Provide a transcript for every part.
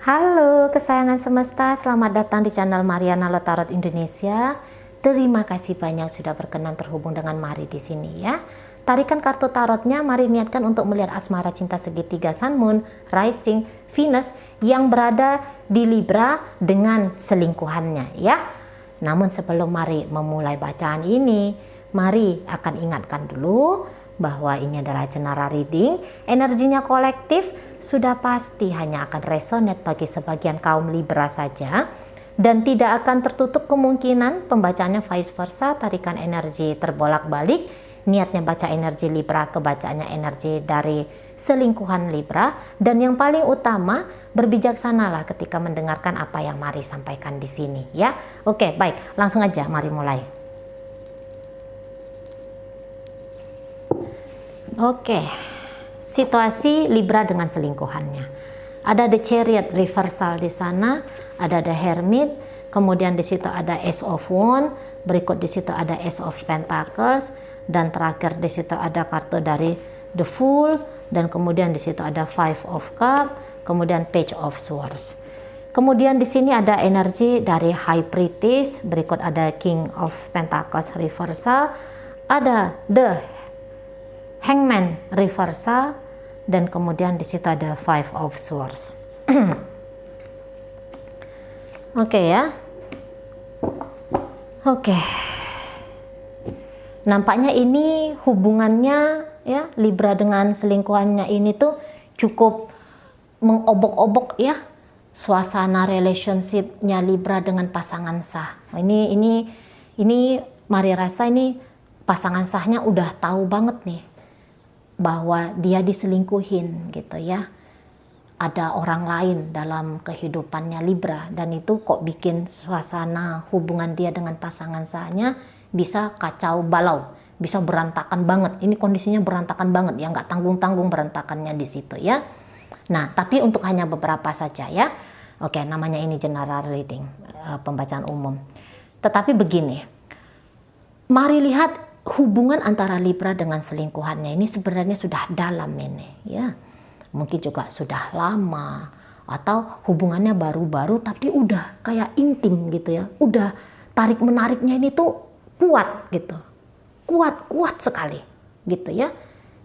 Halo kesayangan semesta, selamat datang di channel Mariana Lo Tarot Indonesia. Terima kasih banyak sudah berkenan terhubung dengan Mari di sini ya. Tarikan kartu tarotnya, mari niatkan untuk melihat asmara cinta segitiga Sun Moon, Rising, Venus yang berada di Libra dengan selingkuhannya ya. Namun sebelum mari memulai bacaan ini, mari akan ingatkan dulu bahwa ini adalah general reading, energinya kolektif, sudah pasti hanya akan resonate bagi sebagian kaum Libra saja dan tidak akan tertutup kemungkinan pembacaannya vice versa, tarikan energi terbolak-balik, niatnya baca energi Libra, kebacaannya energi dari selingkuhan Libra, dan yang paling utama berbijaksanalah ketika mendengarkan apa yang Mari sampaikan di sini ya. Oke, baik, langsung aja mari mulai. Oke, situasi Libra dengan selingkuhannya. Ada The Chariot reversal di sana, ada The Hermit, kemudian di situ ada Ace of Wands, berikut di situ ada Ace of Pentacles, dan terakhir di situ ada kartu dari The Fool, dan kemudian di situ ada Five of Cups, kemudian Page of Swords. Kemudian di sini ada energi dari High Priestess, berikut ada King of Pentacles reversal, ada The Hangman reversal, dan kemudian di situ ada Five of Swords. Oke ya. Oke. Nampaknya ini hubungannya ya Libra dengan selingkuhannya ini tuh cukup mengobok-obok ya suasana relationship-nya Libra dengan pasangan sah. Ini Mari rasa ini pasangan sahnya udah tahu banget nih bahwa dia diselingkuhin gitu ya. Ada orang lain dalam kehidupannya Libra, dan itu kok bikin suasana hubungan dia dengan pasangan sahnya bisa kacau balau, bisa berantakan banget. Ini kondisinya berantakan banget ya, nggak tanggung-tanggung berantakannya di situ ya. Nah, tapi untuk hanya beberapa saja ya. Oke, namanya ini general reading, pembacaan umum. Tetapi begini, mari lihat hubungan antara Libra dengan selingkuhannya ini sebenarnya sudah dalam ini ya. Mungkin juga sudah lama atau hubungannya baru-baru tapi udah kayak intim gitu ya. Udah tarik menariknya ini tuh kuat gitu. Kuat sekali gitu ya.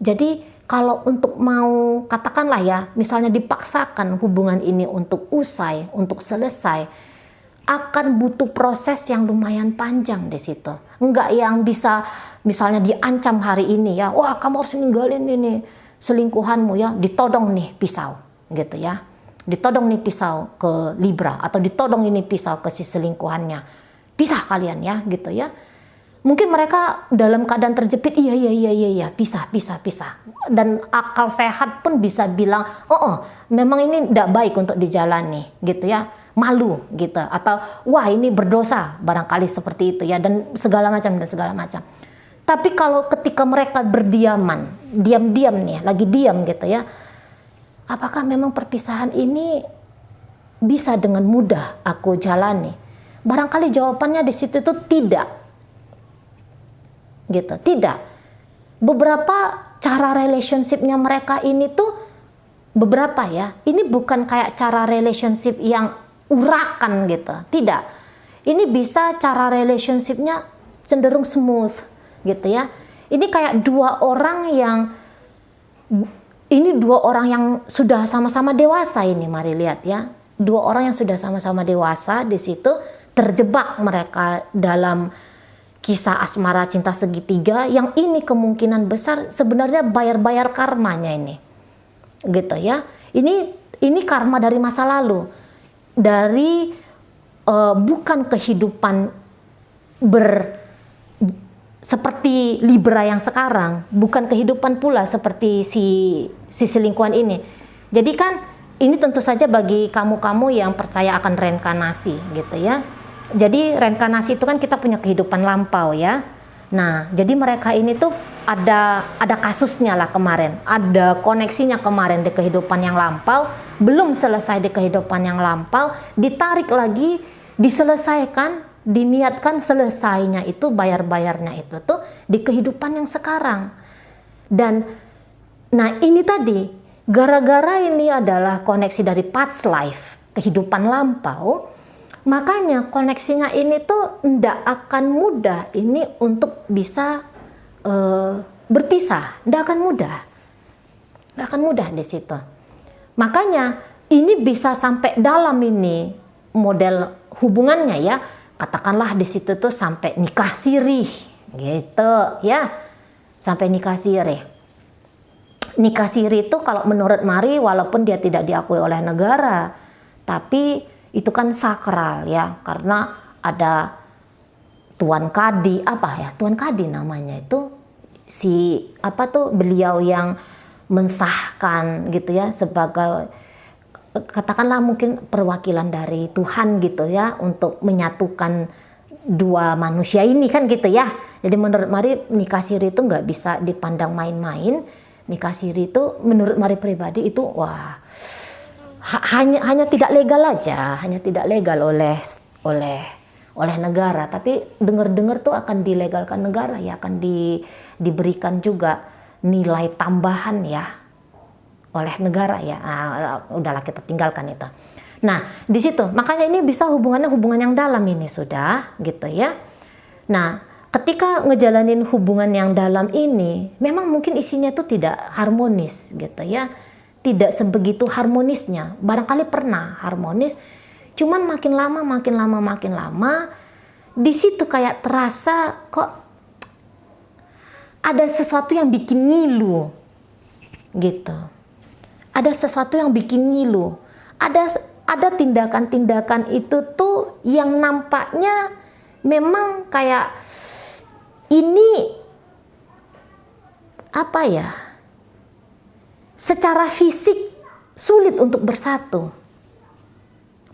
Jadi kalau untuk mau katakanlah ya, misalnya dipaksakan hubungan ini untuk usai, untuk selesai, akan butuh proses yang lumayan panjang di situ. Enggak yang bisa misalnya diancam hari ini ya, wah kamu harus ninggalin ini selingkuhanmu ya, ditodong nih pisau gitu ya. Ditodong nih pisau ke Libra atau ditodong ini pisau ke si selingkuhannya. Pisah kalian ya gitu ya. Mungkin mereka dalam keadaan terjepit, iya, pisah. Dan akal sehat pun bisa bilang, memang ini tidak baik untuk dijalani gitu ya. Malu gitu, atau wah ini berdosa barangkali seperti itu ya, dan segala macam. Tapi kalau ketika mereka berdiaman, diam-diam nih, lagi diam gitu ya, apakah memang perpisahan ini bisa dengan mudah aku jalani? Barangkali jawabannya di situ itu tidak. Gitu, tidak. Beberapa cara relationship-nya mereka ini tuh beberapa ya. Ini bukan kayak cara relationship yang urakan gitu, tidak. Ini bisa cara relationship-nya cenderung smooth gitu ya. Ini kayak dua orang yang sudah sama-sama dewasa ini, mari lihat ya. Dua orang yang sudah sama-sama dewasa di situ, terjebak mereka dalam kisah asmara cinta segitiga yang ini kemungkinan besar sebenarnya bayar-bayar karmanya ini. Gitu ya. Ini karma dari masa lalu. Dari bukan kehidupan seperti Libra yang sekarang, bukan kehidupan pula seperti si selingkuhan ini. Jadi kan ini tentu saja bagi kamu-kamu yang percaya akan reinkarnasi gitu ya. Jadi reinkarnasi itu kan kita punya kehidupan lampau ya. Nah, jadi mereka ini tuh ada kasusnya lah kemarin, ada koneksinya kemarin di kehidupan yang lampau, belum selesai di kehidupan yang lampau, ditarik lagi, diselesaikan, diniatkan selesainya itu, bayar-bayarnya itu tuh di kehidupan yang sekarang. Dan nah ini tadi gara-gara ini adalah koneksi dari past life kehidupan lampau, makanya koneksinya ini tuh ndak akan mudah ini untuk bisa berpisah, ndak akan mudah di situ. Makanya ini bisa sampai dalam ini model hubungannya ya, katakanlah di situ tuh sampai nikah siri gitu ya, sampai nikah siri. Nikah siri itu kalau menurut Mari walaupun dia tidak diakui oleh negara, tapi itu kan sakral ya, karena ada Tuan Kadi, Tuan Kadi namanya itu, beliau yang mensahkan gitu ya, sebagai katakanlah mungkin perwakilan dari Tuhan gitu ya, untuk menyatukan dua manusia ini kan gitu ya. Jadi menurut Mari nikah siri itu nggak bisa dipandang main-main. Nikah siri itu menurut Mari pribadi itu hanya tidak legal aja, hanya tidak legal oleh negara, tapi dengar-dengar tuh akan dilegalkan negara ya, akan diberikan juga nilai tambahan ya oleh negara ya. Udahlah kita tinggalkan itu. Nah di situ makanya ini bisa hubungan yang dalam ini sudah gitu ya. Nah ketika ngejalanin hubungan yang dalam ini memang mungkin isinya tuh tidak harmonis gitu ya. Tidak sebegitu harmonisnya, barangkali pernah harmonis, cuman makin lama di situ kayak terasa kok ada sesuatu yang bikin ngilu gitu, ada sesuatu yang bikin ngilu, ada tindakan-tindakan itu tuh yang nampaknya memang kayak ini secara fisik sulit untuk bersatu.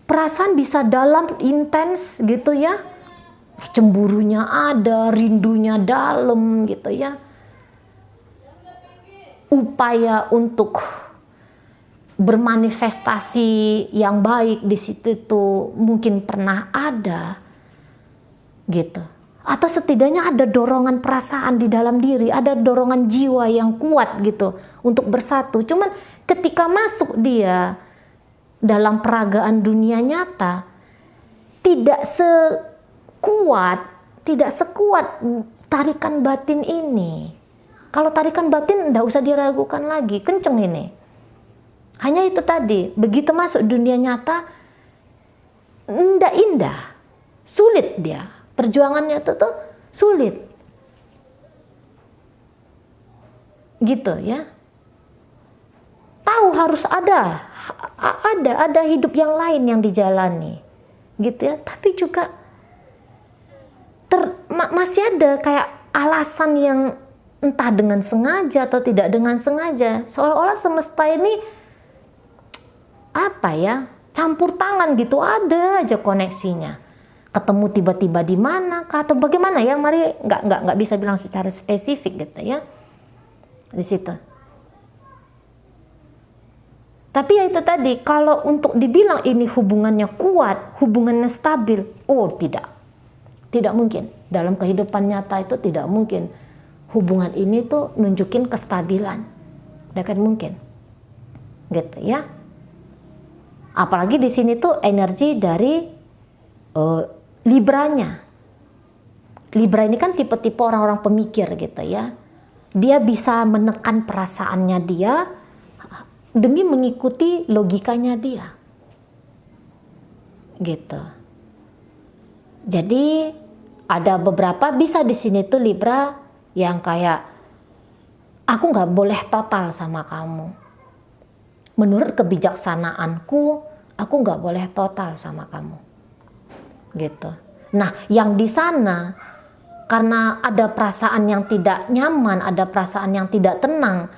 Perasaan bisa dalam, intens gitu ya. Cemburunya ada, rindunya dalam gitu ya. Upaya untuk bermanifestasi yang baik di situ tuh mungkin pernah ada gitu. Atau setidaknya ada dorongan perasaan di dalam diri, ada dorongan jiwa yang kuat gitu untuk bersatu. Cuman ketika masuk dia dalam peragaan dunia nyata, tidak sekuat tarikan batin ini. Kalau tarikan batin enggak usah diragukan lagi, kenceng ini. Hanya itu tadi, begitu masuk dunia nyata, enggak indah, sulit dia. Perjuangannya itu tuh sulit. Gitu ya. Tahu harus ada hidup yang lain yang dijalani. Gitu ya. Tapi juga masih ada kayak alasan yang entah dengan sengaja atau tidak dengan sengaja. Seolah-olah semesta ini campur tangan gitu, ada aja koneksinya. Ketemu tiba-tiba di mana atau bagaimana ya, Mari nggak bisa bilang secara spesifik gitu ya di situ. Tapi ya itu tadi, kalau untuk dibilang ini hubungannya kuat, hubungannya stabil, tidak mungkin. Dalam kehidupan nyata itu tidak mungkin hubungan ini tuh nunjukin kestabilan, tidak akan mungkin gitu ya. Apalagi di sini tuh energi dari Libranya. Libra ini kan tipe-tipe orang-orang pemikir gitu ya. Dia bisa menekan perasaannya dia demi mengikuti logikanya dia. Gitu. Jadi ada beberapa bisa di sini tuh Libra yang kayak aku nggak boleh total sama kamu. Menurut kebijaksanaanku, aku nggak boleh total sama kamu. Gitu. Nah, yang di sana karena ada perasaan yang tidak nyaman, ada perasaan yang tidak tenang,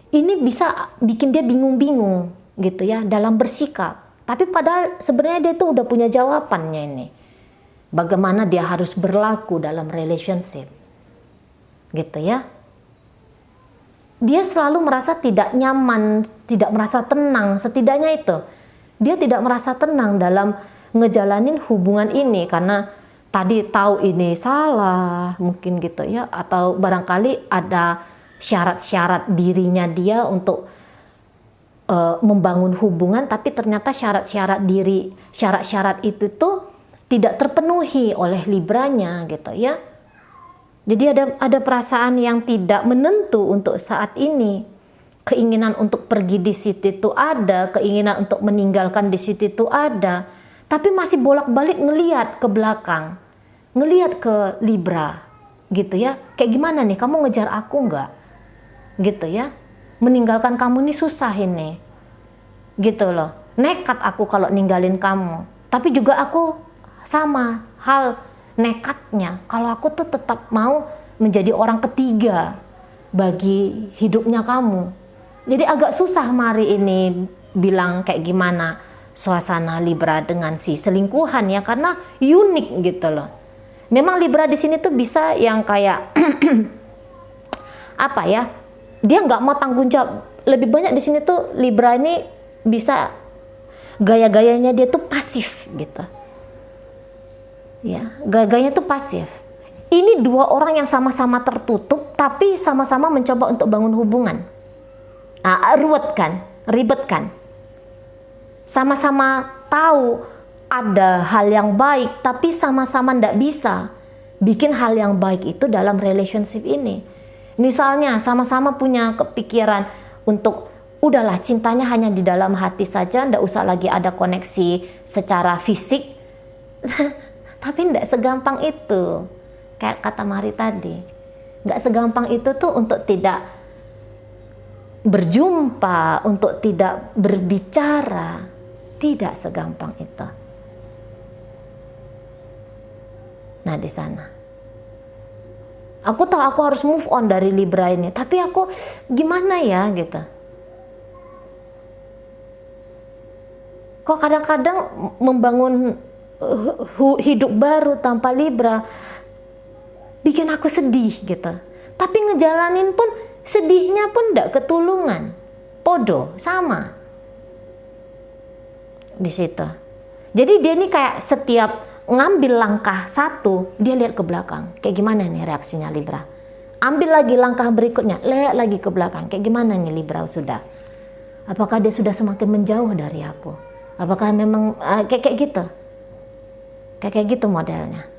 ini bisa bikin dia bingung-bingung gitu ya dalam bersikap. Tapi padahal sebenarnya dia tuh udah punya jawabannya ini. Bagaimana dia harus berlaku dalam relationship. Gitu ya. Dia selalu merasa tidak nyaman, tidak merasa tenang, setidaknya itu. Dia tidak merasa tenang dalam ngejalanin hubungan ini karena tadi tahu ini salah mungkin gitu ya, atau barangkali ada syarat-syarat dirinya dia untuk membangun hubungan, tapi ternyata syarat-syarat itu tuh tidak terpenuhi oleh Libranya gitu ya. Jadi ada perasaan yang tidak menentu untuk saat ini. Keinginan untuk pergi di situ itu ada, keinginan untuk meninggalkan di situ itu ada, tapi masih bolak-balik ngelihat ke belakang, ngelihat ke Libra gitu ya. Kayak gimana nih, kamu ngejar aku nggak? Gitu ya. Meninggalkan kamu ini susah ini. Gitu loh. Nekat aku kalau ninggalin kamu. Tapi juga aku sama hal nekatnya kalau aku tuh tetap mau menjadi orang ketiga bagi hidupnya kamu. Jadi agak susah Mari ini bilang kayak gimana suasana Libra dengan si selingkuhan ya, karena unik gitu loh. Memang Libra di sini tuh bisa yang kayak apa ya? Dia nggak mau tanggung jawab. Lebih banyak di sini tuh Libra ini bisa gaya-gayanya dia tuh pasif gitu. Ya, gaya-gayanya tuh pasif. Ini dua orang yang sama-sama tertutup tapi sama-sama mencoba untuk bangun hubungan. Ribet kan? Sama-sama tahu ada hal yang baik tapi sama-sama ndak bisa bikin hal yang baik itu dalam relationship ini. Misalnya sama-sama punya kepikiran untuk udahlah cintanya hanya di dalam hati saja, ndak usah lagi ada koneksi secara fisik. Tapi ndak segampang itu. Kayak kata Mari tadi, nggak segampang itu tuh untuk tidak berjumpa, untuk tidak berbicara. Tidak segampang itu. Nah di sana aku tahu aku harus move on dari Libra ini, tapi aku gimana ya gitu. Kok kadang-kadang membangun hidup baru tanpa Libra bikin aku sedih gitu. Tapi ngejalanin pun sedihnya pun ndak ketulungan. Podo sama di situ. Jadi dia ini kayak setiap ngambil langkah satu, dia lihat ke belakang. Kayak gimana nih reaksinya Libra? Ambil lagi langkah berikutnya, lihat lagi ke belakang. Kayak gimana nih Libra sudah? Apakah dia sudah semakin menjauh dari aku? Apakah memang kayak gitu? Kayak gitu modelnya.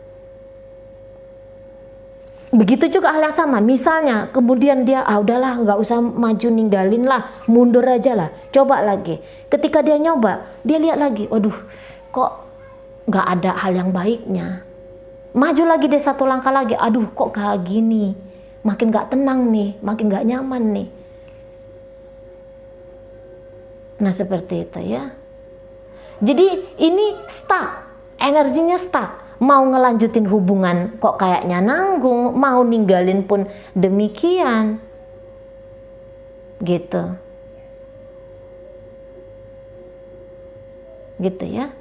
Begitu juga hal yang sama. Misalnya kemudian dia udahlah nggak usah maju, ninggalin lah, mundur aja lah, coba lagi. Ketika dia nyoba, dia lihat lagi, waduh kok nggak ada hal yang baiknya. Maju lagi deh satu langkah lagi, aduh kok kayak gini, makin nggak tenang nih, makin nggak nyaman nih. Nah seperti itu ya. Jadi ini stuck, energinya stuck. Mau ngelanjutin hubungan kok kayaknya nanggung, mau ninggalin pun demikian. Gitu. Gitu ya.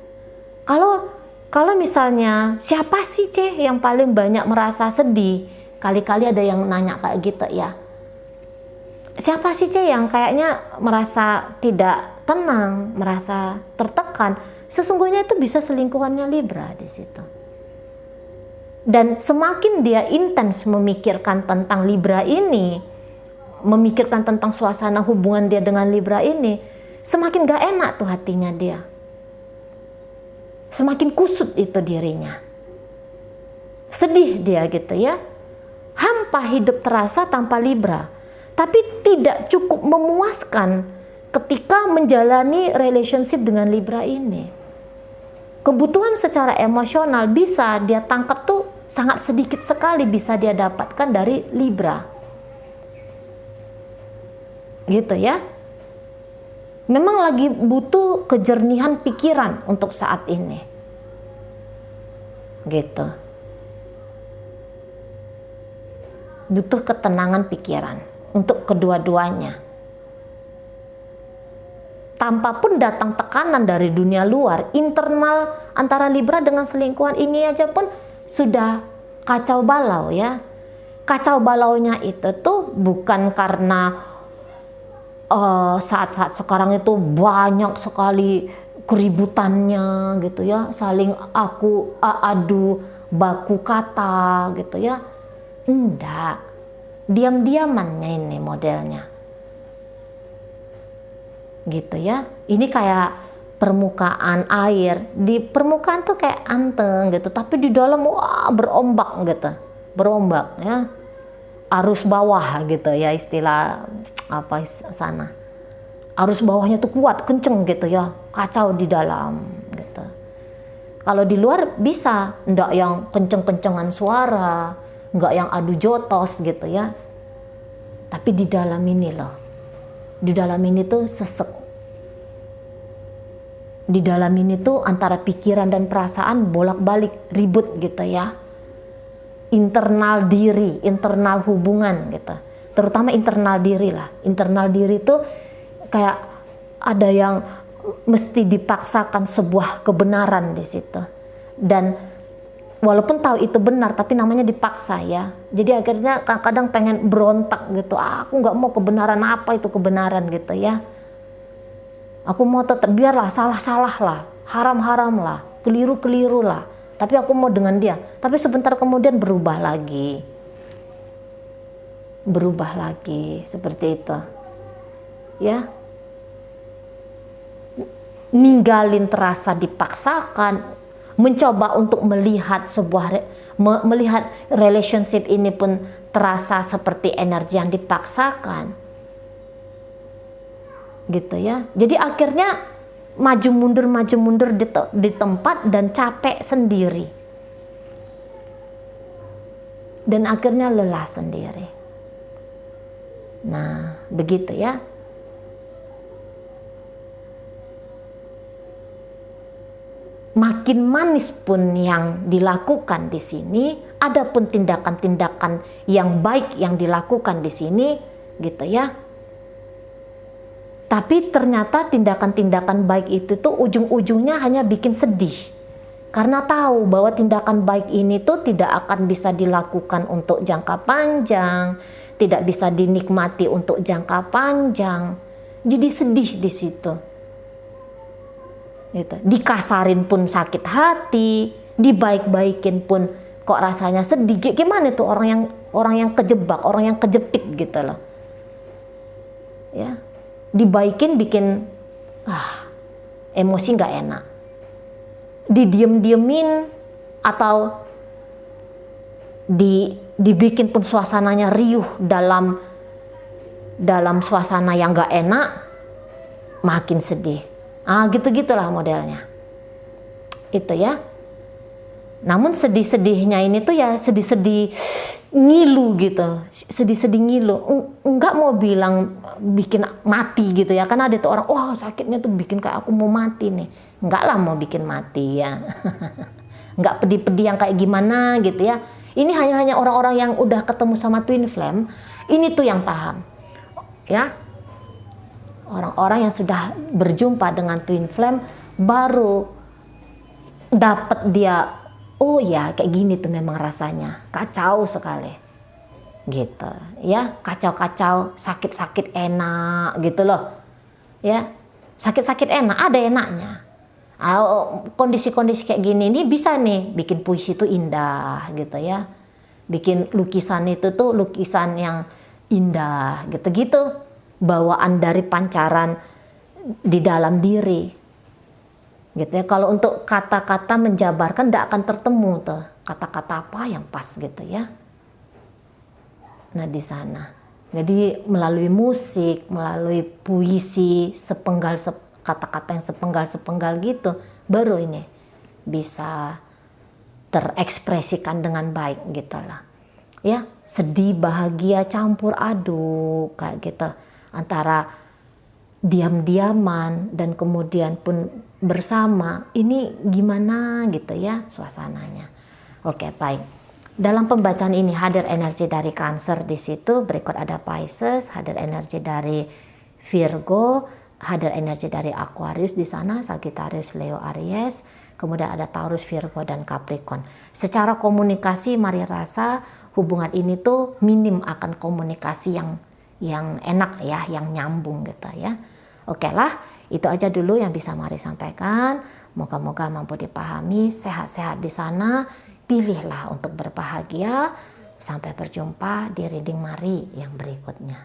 Kalau misalnya siapa sih yang paling banyak merasa sedih? Kali-kali ada yang nanya kayak gitu ya. Siapa sih yang kayaknya merasa tidak tenang, merasa tertekan? Sesungguhnya itu bisa selingkuhannya Libra di situ. Dan semakin dia intens memikirkan tentang Libra ini, memikirkan tentang suasana hubungan dia dengan Libra ini, semakin gak enak tuh hatinya dia. Semakin kusut itu dirinya. Sedih dia gitu ya. Hampa hidup terasa tanpa Libra. Tapi tidak cukup memuaskan ketika menjalani relationship dengan Libra ini. Kebutuhan secara emosional bisa dia tangkap tuh sangat sedikit sekali bisa dia dapatkan dari Libra. Gitu ya. Memang lagi butuh kejernihan pikiran untuk saat ini. Gitu. Butuh ketenangan pikiran untuk kedua-duanya. Tanpa pun datang tekanan dari dunia luar, internal antara Libra dengan selingkuhan ini aja pun sudah kacau balau ya. Kacau balaunya itu tuh bukan karena saat-saat sekarang itu banyak sekali keributannya gitu ya, saling adu baku kata gitu ya. Enggak, diam-diamannya ini modelnya. gitu ya. Ini kayak permukaan air, di permukaan tuh kayak anteng gitu, tapi di dalam wah berombak gitu, berombak ya, arus bawah gitu ya, istilah apa sana, arus bawahnya tuh kuat, kenceng gitu ya, kacau di dalam gitu. Kalau di luar bisa, ndak yang kenceng-kencengan suara, nggak yang adu jotos gitu ya, tapi di dalam ini loh, di dalam ini tuh sesek. Di dalam ini tuh antara pikiran dan perasaan bolak-balik ribut gitu ya. Internal diri, internal hubungan gitu. Terutama internal diri lah. Internal diri tuh kayak ada yang mesti dipaksakan sebuah kebenaran di situ. Dan walaupun tahu itu benar tapi namanya dipaksa ya. Jadi akhirnya kadang pengen berontak gitu. Aku nggak mau kebenaran, apa itu kebenaran gitu ya. Aku mau tetap, biarlah salah-salah lah, haram-haram lah, keliru-keliru lah. Tapi aku mau dengan dia. Tapi sebentar kemudian berubah lagi. Berubah lagi, seperti itu. Ya. Ninggalin terasa dipaksakan. Mencoba untuk melihat melihat relationship ini pun terasa seperti energi yang dipaksakan. Gitu ya. Jadi akhirnya maju mundur di tempat dan capek sendiri. Dan akhirnya lelah sendiri. Nah, begitu ya. Makin manis pun yang dilakukan di sini, ada pun tindakan-tindakan yang baik yang dilakukan di sini, gitu ya. Tapi ternyata tindakan-tindakan baik itu tuh ujung-ujungnya hanya bikin sedih. Karena tahu bahwa tindakan baik ini tuh tidak akan bisa dilakukan untuk jangka panjang, tidak bisa dinikmati untuk jangka panjang. Jadi sedih di situ. Gitu. Dikasarin pun sakit hati, dibaik-baikin pun kok rasanya sedih. Gimana tuh orang yang kejebak, orang yang kejepit gitu loh. Ya. Dibaikin bikin emosi nggak enak, didiem-diemin atau dibikin pun suasananya riuh dalam suasana yang nggak enak, makin sedih. Gitu-gitulah modelnya itu ya. Namun sedih-sedihnya ini tuh ya sedih-sedih ngilu gitu, sedih-sedih ngilu. Enggak mau bilang bikin mati gitu ya, karena ada tuh orang, wah sakitnya tuh bikin kayak aku mau mati nih. Enggak lah mau bikin mati ya. Enggak pedih-pedih yang kayak gimana gitu ya. Ini hanya orang-orang yang udah ketemu sama twin flame, ini tuh yang paham ya. Orang-orang yang sudah berjumpa dengan twin flame baru dapat dia, oh ya kayak gini tuh memang rasanya, kacau sekali gitu ya, kacau-kacau, sakit-sakit enak gitu loh ya, sakit-sakit enak, ada enaknya. Kondisi-kondisi kayak gini ini bisa nih bikin puisi itu indah gitu ya, bikin lukisan itu tuh lukisan yang indah gitu-gitu, bawaan dari pancaran di dalam diri gitu ya. Kalau untuk kata-kata menjabarkan tidak akan tertemu tuh kata-kata apa yang pas gitu ya. Nah di sana, jadi melalui musik, melalui puisi, kata-kata yang sepenggal-sepenggal gitu, baru ini bisa terekspresikan dengan baik gitu lah ya. Sedih bahagia campur aduk kayak gitu, antara diam-diaman dan kemudian pun bersama, ini gimana gitu ya suasananya. Oke, baik. Dalam pembacaan ini hadir energi dari Cancer di situ, berikut ada Pisces, hadir energi dari Virgo, hadir energi dari Aquarius di sana, Sagittarius, Leo, Aries, kemudian ada Taurus, Virgo dan Capricorn. Secara komunikasi mari rasa hubungan ini tuh minim akan komunikasi yang enak ya, yang nyambung gitu ya. Oke lah, itu aja dulu yang bisa Mari sampaikan. Moga-moga mampu dipahami, sehat-sehat di sana. Pilihlah untuk berbahagia. Sampai berjumpa di reading Mari yang berikutnya.